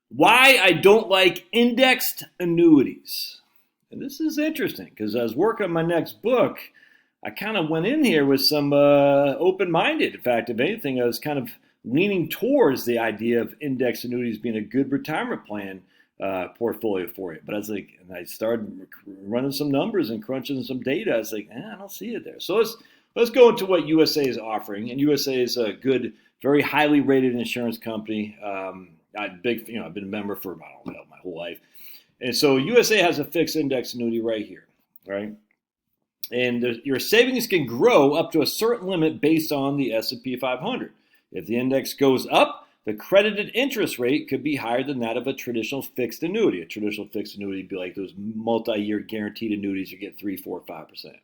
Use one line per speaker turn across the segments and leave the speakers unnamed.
Why I don't like indexed annuities. And this is interesting because I was working on my next book. I kind of went in here with some open-minded. In fact, if anything, I was kind of leaning towards the idea of indexed annuities being a good retirement plan portfolio for you. But I was like, and I started running some numbers and crunching some data. I was like, I don't see it there. So let's go into what USA is offering. And USA is a good, very highly rated insurance company. I've been a member for I don't know my whole life, and so USA has a fixed index annuity right here, right? And your savings can grow up to a certain limit based on the S&P 500. If the index goes up, the credited interest rate could be higher than that of a traditional fixed annuity. A traditional fixed annuity would be like those multi-year guaranteed annuities you get 3, 4, 5%.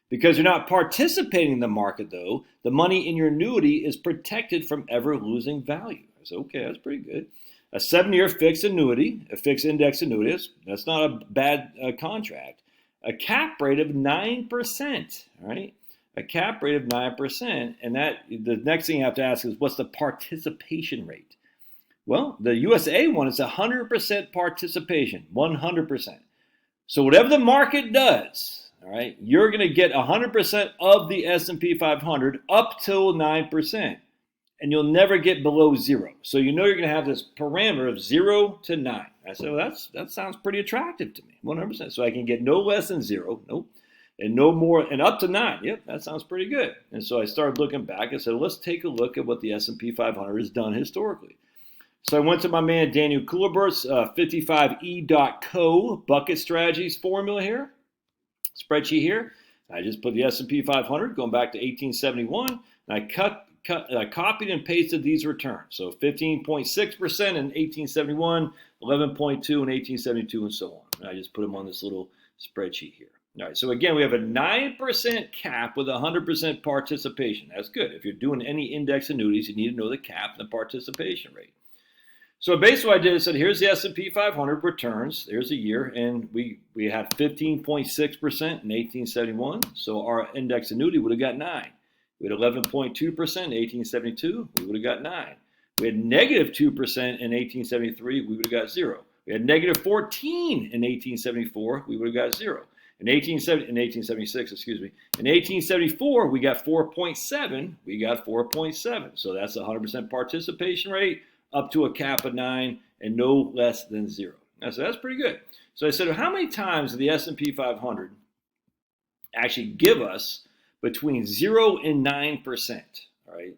Because you're not participating in the market, though, the money in your annuity is protected from ever losing value. I said, okay, that's pretty good. A 7-year fixed annuity, a fixed index annuity, that's not a bad contract. A cap rate of 9%, right? A cap rate of 9%, and that the next thing you have to ask is what's the participation rate? Well, the USA one is 100% participation, 100%. So whatever the market does, all right, you're going to get 100% of the S&P 500 up till 9%, and you'll never get below 0. So you know you're going to have this parameter of 0 to 9. I said, well, that sounds pretty attractive to me, 100%. So I can get no less than 0, nope, and no more, and up to 9. Yep, that sounds pretty good. And so I started looking back. I said, let's take a look at what the S&P 500 has done historically. So I went to my man Daniel Kuhlebert's 55e.co bucket strategies formula here, spreadsheet here. I just put the S&P 500 going back to 1871, and I copied and pasted these returns. So 15.6% in 1871, 11.2 in 1872, and so on. And I just put them on this little spreadsheet here. All right, so again, we have a 9% cap with 100% participation. That's good. If you're doing any index annuities, you need to know the cap and the participation rate. So basically what I did is said, here's the S&P 500 returns. There's a year, and we had 15.6% in 1871. So our index annuity would have got 9. We had 11.2% in 1872. We would have got 9. We had negative 2% in 1873. We would have got 0. We had negative 14 in 1874. We would have got 0. In 1876, excuse me. In 1874, we got 4.7. We got 4.7. So that's a 100% participation rate, up to a cap of 9 and no less than 0. So that's pretty good. So I said, how many times did the S&P 500 actually give us between 0 and 9%? All right.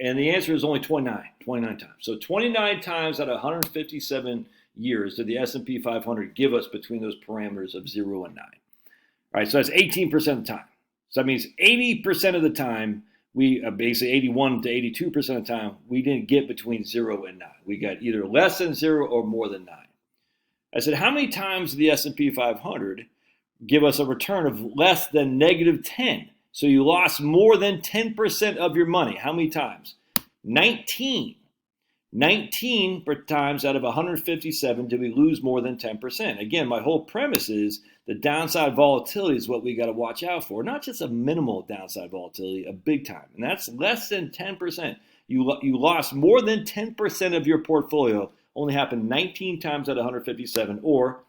And the answer is only 29 times. So 29 times out of 157 years did the S&P 500 give us between those parameters of 0 and 9. All right. So that's 18% of the time. So that means 80% of the time, we basically 81 to 82% of the time, we didn't get between 0 and 9. We got either less than 0 or more than 9. I said, how many times did the S&P 500 give us a return of less than negative 10? So you lost more than 10% of your money. How many times? 19. 19 times out of 157 did we lose more than 10%. Again, my whole premise is the downside volatility is what we got to watch out for. Not just a minimal downside volatility, a big time. And that's less than 10%. You lost more than 10% of your portfolio. Only happened 19 times out of 157, or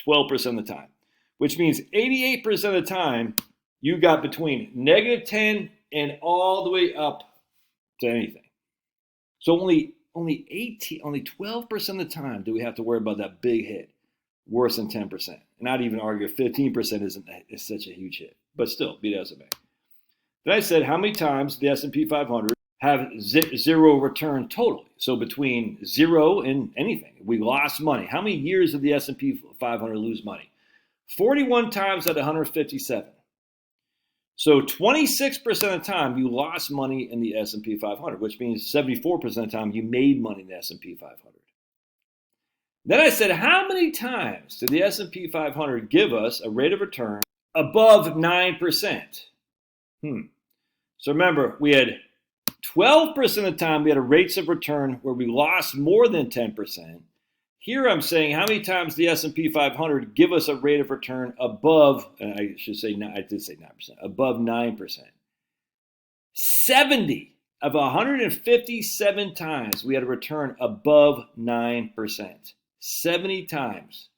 12% of the time. Which means 88% of the time, you got between negative 10 and all the way up to anything. So only 12% of the time do we have to worry about that big hit, worse than 10%. And I'd even argue 15% is such a huge hit, but still, be that as it may. Then I said, how many times the S&P 500 have 0 return totally? So between 0 and anything, we lost money. How many years did the S&P 500 lose money? 41 times out of 157. So 26% of the time you lost money in the S&P 500, which means 74% of the time you made money in the S&P 500. Then I said, how many times did the S&P 500 give us a rate of return above 9%? So remember, we had 12% of the time we had a rates of return where we lost more than 10%. Here I'm saying how many times the S&P 500 give us a rate of return above, and I should say, I did say 9%, above 9%. 70 of 157 times, we had a return above 9%. 70 times,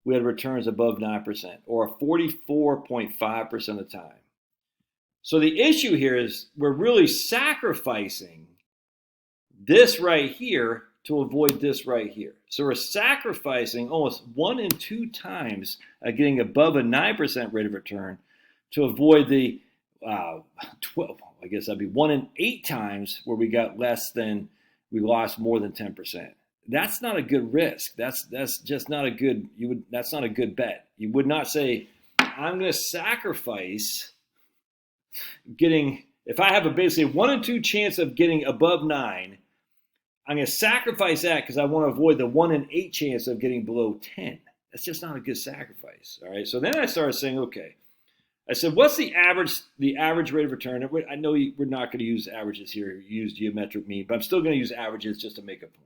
we had returns above 9%, or 44.5% of the time. So the issue here is we're really sacrificing this right here to avoid this right here. So we're sacrificing almost 1 in 2 times getting above a 9% rate of return to avoid the 12. I guess that'd be 1 in 8 times where we got we lost more than 10%. That's not a good risk. That's just not a good. That's not a good bet. You would not say, I'm going to sacrifice getting. If I have a basically 1 in 2 chance of getting above 9, I'm going to sacrifice that because I want to avoid the 1 in 8 chance of getting below 10. That's just not a good sacrifice. All right. So then I started saying, okay. I said, what's the average rate of return? I know we're not going to use averages here, use geometric mean, but I'm still going to use averages just to make a point.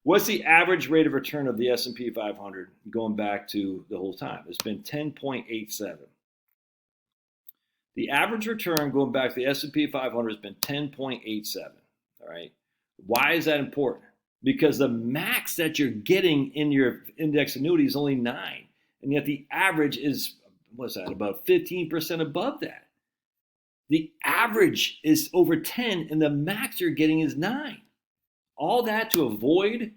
What's the average rate of return of the S&P 500 going back to the whole time? It's been 10.87. The average return going back to the S&P 500 has been 10.87. All right. Why is that important? Because the max that you're getting in your index annuity is only 9, and yet the average is, what's that, about 15% above that. The average is over 10, and the max you're getting is 9. All that to avoid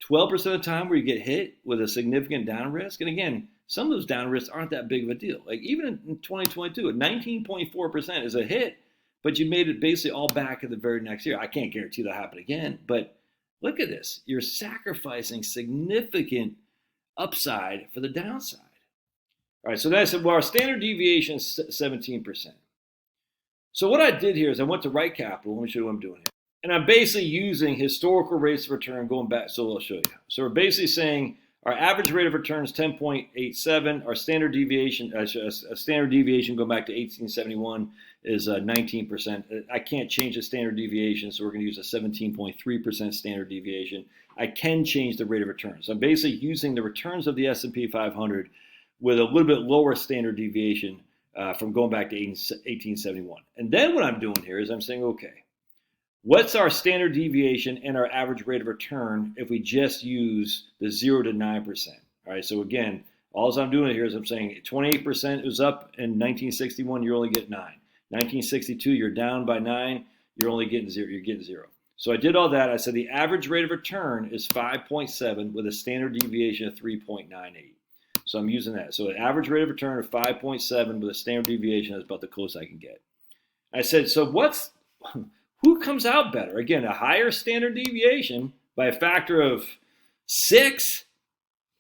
12% of the time where you get hit with a significant down risk. And again, some of those down risks aren't that big of a deal. Like even in 2022, at 19.4% is a hit, but you made it basically all back in the very next year. I can't guarantee that'll happen again, but look at this. You're sacrificing significant upside for the downside. All right, so then I said, well, our standard deviation is 17%. So what I did here is I went to Right Capital. Let me show you what I'm doing here. And I'm basically using historical rates of return going back. So I'll show you. So we're basically saying our average rate of return is 10.87. Our standard deviation, a standard deviation going back to 1871 is 19%. I can't change the standard deviation, so we're going to use a 17.3% standard deviation. I can change the rate of return. So I'm basically using the returns of the S&P 500 with a little bit lower standard deviation from going back to 1871. And then what I'm doing here is I'm saying, okay, what's our standard deviation and our average rate of return if we just use the 0 to 9%? All right, so again, all I'm doing here is I'm saying 28% was up in 1961, you're only getting 9. 1962, you're down by 9, you're only getting 0, you're getting 0. So I did all that. I said the average rate of return is 5.7 with a standard deviation of 3.98. So I'm using that. So an average rate of return of 5.7 with a standard deviation is about the closest I can get. I said, so who comes out better? Again, a higher standard deviation by a factor of 6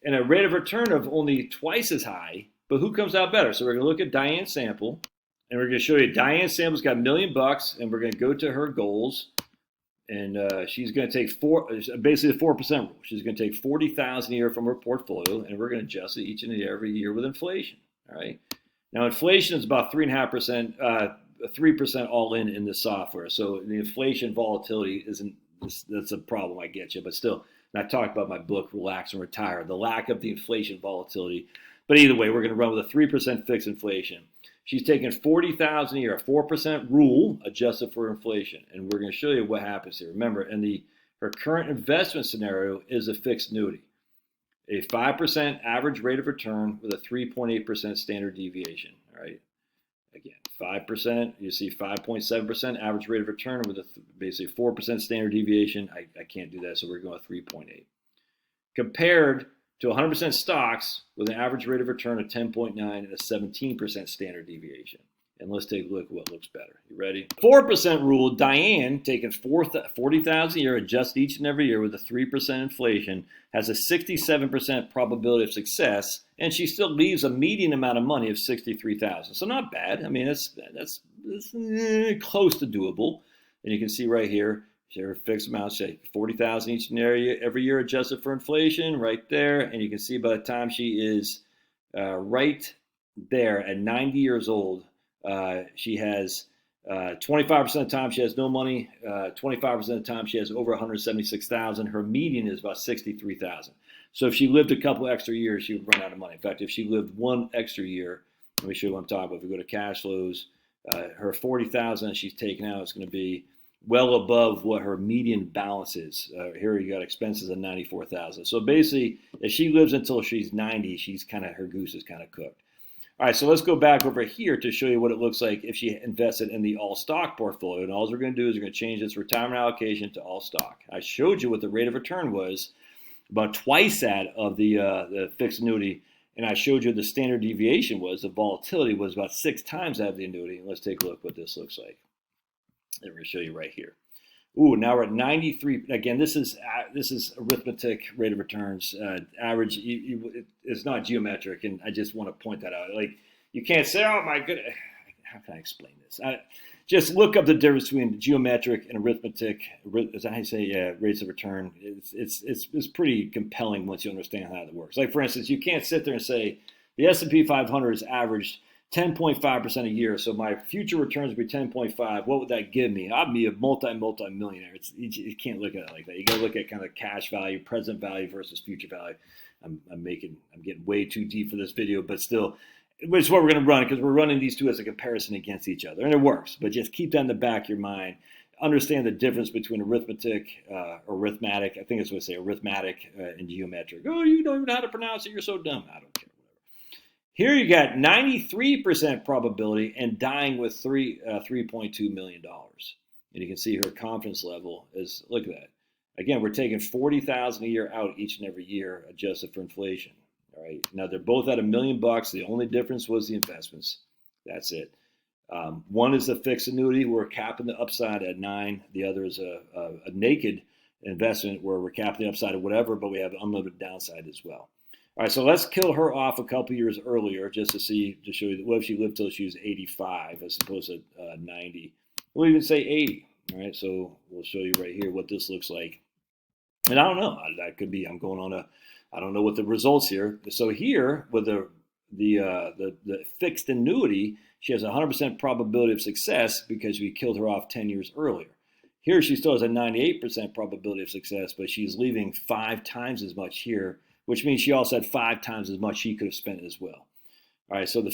and a rate of return of only twice as high, but who comes out better? So we're going to look at Diane's sample, and we're going to show you Diane's sample's got $1 million, and we're going to go to her goals, and she's going to take basically the 4% rule. She's going to take $40,000 a year from her portfolio, and we're going to adjust it each and every year with inflation. All right. Now inflation is about 3.5%. 3% all in this software. So the inflation volatility that's a problem, I get you. But still, and I talked about my book, Relax and Retire, the lack of the inflation volatility. But either way, we're going to run with a 3% fixed inflation. She's taking $40,000 a year, a 4% rule adjusted for inflation. And we're going to show you what happens here. Remember, her current investment scenario is a fixed annuity. A 5% average rate of return with a 3.8% standard deviation. All right. Again, 5%, you see 5.7% average rate of return with basically 4% standard deviation. I can't do that, so we're going with 3.8. Compared to 100% stocks with an average rate of return of 10.9 and a 17% standard deviation. And let's take a look at what looks better. You ready? 4% rule, Diane, taking $40,000 a year, adjusted each and every year with a 3% inflation, has a 67% probability of success, and she still leaves a median amount of money of $63,000. So not bad. I mean, that's close to doable. And you can see right here, her fixed amount, say $40,000 each and every year adjusted for inflation, right there. And you can see by the time she is right there at 90 years old, she has 25% of the time she has no money, 25% of the time she has over $176,000. Her median is about $63,000. So if she lived a couple extra years, she would run out of money. In fact, if she lived one extra year, let me show you what I'm talking about. If we go to cash flows, her $40,000 she's taken out is going to be well above what her median balance is. Here you got expenses of $94,000. So basically, if she lives until she's 90, her goose is kind of cooked. All right, so let's go back over here to show you what it looks like if she invested in the all stock portfolio. And all we're going to do is we're going to change this retirement allocation to all stock. I showed you what the rate of return was, about twice that of the fixed annuity. And I showed you the standard deviation was, the volatility was about 6 times that of the annuity. And let's take a look what this looks like. And we're going to show you right here. Ooh, now we're at 93. Again, this is arithmetic rate of returns. Average, it's not geometric, and I just want to point that out. Like, you can't say, oh my goodness, how can I explain this? Just look up the difference between geometric and arithmetic. As I say, rates of return. It's pretty compelling once you understand how that works. Like, for instance, you can't sit there and say the S&P 500 is averaged 10.5% a year, so my future returns would be 10.5. What would that give me? I'd be a multi-millionaire. You can't look at it like that. You got to look at kind of cash value, present value versus future value. I'm getting way too deep for this video, but still, which is what we're going to run, because we're running these two as a comparison against each other, and it works. But just keep that in the back of your mind. Understand the difference between arithmetic, I think it's what I say, arithmetic and geometric. Oh, you don't even know how to pronounce it. You're so dumb. I don't care. Here you got 93% probability and dying with $3.2 million. And you can see her confidence level is, look at that. Again, we're taking $40,000 a year out each and every year, adjusted for inflation. All right. Now they're both at $1 million. The only difference was the investments. That's it. One is the fixed annuity. We're capping the upside at 9. The other is a naked investment where we're capping the upside at whatever, but we have unlimited downside as well. All right, so let's kill her off a couple years earlier just to show you what if she lived till she was 85 as opposed to 90. We'll even say 80. All right, so we'll show you right here what this looks like. And I don't know. That could be, I don't know what the results here. So here with the fixed annuity, she has a 100% probability of success because we killed her off 10 years earlier. Here she still has a 98% probability of success, but she's leaving 5 times as much here, which means she also had 5 times as much she could have spent as well. All right, so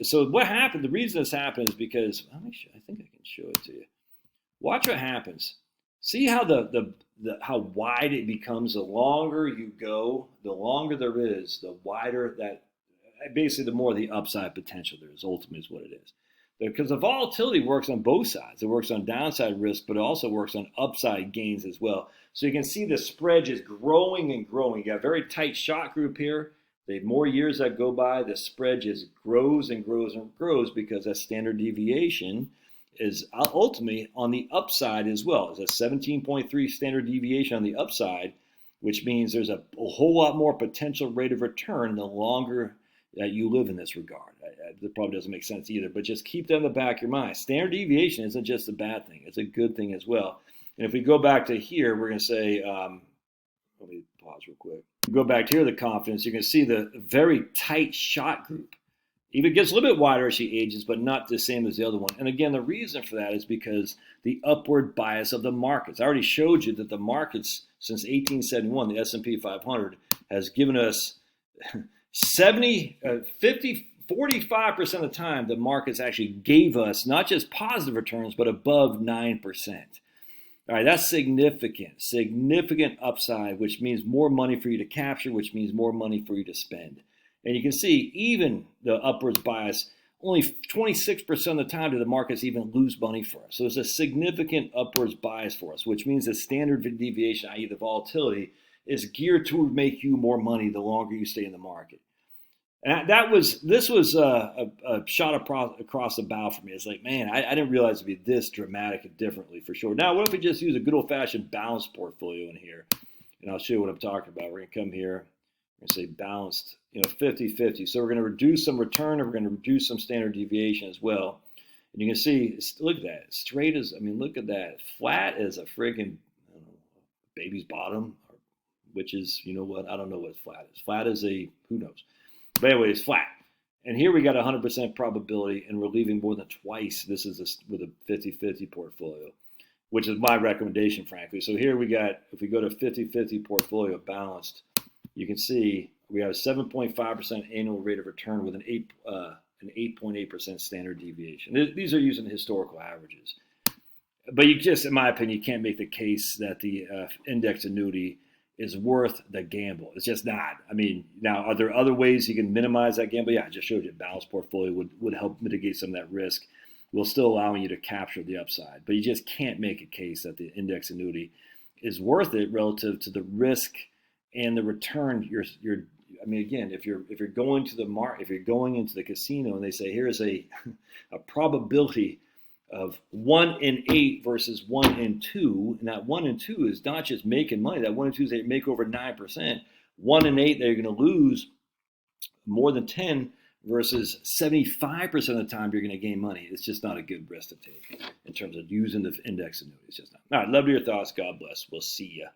so what happened, the reason this happened is because, I think I can show it to you. Watch what happens. See how how wide it becomes the longer you go, the longer there is, the wider that, basically the more the upside potential there is, ultimately is what it is. Because the volatility works on both sides. It works on downside risk, but it also works on upside gains as well. So you can see the spread is growing and growing. You got a very tight shot group here. The more years that go by, the spread just grows and grows and grows because that standard deviation is ultimately on the upside as well. It's a 17.3 standard deviation on the upside, which means there's a whole lot more potential rate of return the longer that you live in this regard. That probably doesn't make sense either, but just keep that in the back of your mind. Standard deviation isn't just a bad thing. It's a good thing as well. And if we go back to here, we're going to say, let me pause real quick. Go back to here, the confidence, you can see the very tight shot group. Even gets a little bit wider as she ages, but not the same as the other one. And again, the reason for that is because the upward bias of the markets. I already showed you that the markets since 1871, the S&P 500, has given us 45% of the time, the markets actually gave us not just positive returns, but above 9%. All right, that's significant upside, which means more money for you to capture, which means more money for you to spend. And you can see even the upwards bias, only 26% of the time do the markets even lose money for us. So it's a significant upwards bias for us, which means the standard deviation, i.e. the volatility, is geared to make you more money the longer you stay in the market. And this was a shot across the bow for me. It's like, man, I didn't realize it'd be this dramatic and differently for sure. Now, what if we just use a good old-fashioned balanced portfolio in here? And I'll show you what I'm talking about. We're going to come here. We're going to say balanced, 50-50. So we're going to reduce some return, and we're going to reduce some standard deviation as well. And you can see, look at that. Straight as, look at that. Flat as a friggin', baby's bottom, which is, you know what? I don't know what flat is. Flat as a, who knows? But anyway, it's flat. And here we got 100% probability, and we're leaving more than twice. This is with a 50-50 portfolio, which is my recommendation, frankly. So here we got, if we go to 50-50 portfolio balanced, you can see we have a 7.5% annual rate of return with an 8.8% standard deviation. These are using historical averages. But you just, in my opinion, you can't make the case that the index annuity is worth the gamble. It's just not. I mean, now, are there other ways you can minimize that gamble? Yeah, I just showed you a balanced portfolio would help mitigate some of that risk, while still allowing you to capture the upside. But you just can't make a case that the index annuity is worth it relative to the risk and the return. I mean, again, if you're going to the if you're going into the casino and they say here's a probability of 1 in 8 versus 1 in 2, and that 1 in 2 is not just making money. That 1 in 2 is they make over 9%. 1 in 8 they're going to lose more than 10 versus 75% of the time you're going to gain money. It's just not a good risk to take in terms of using the index annuity. It's just not. All right, love your thoughts. God bless. We'll see you.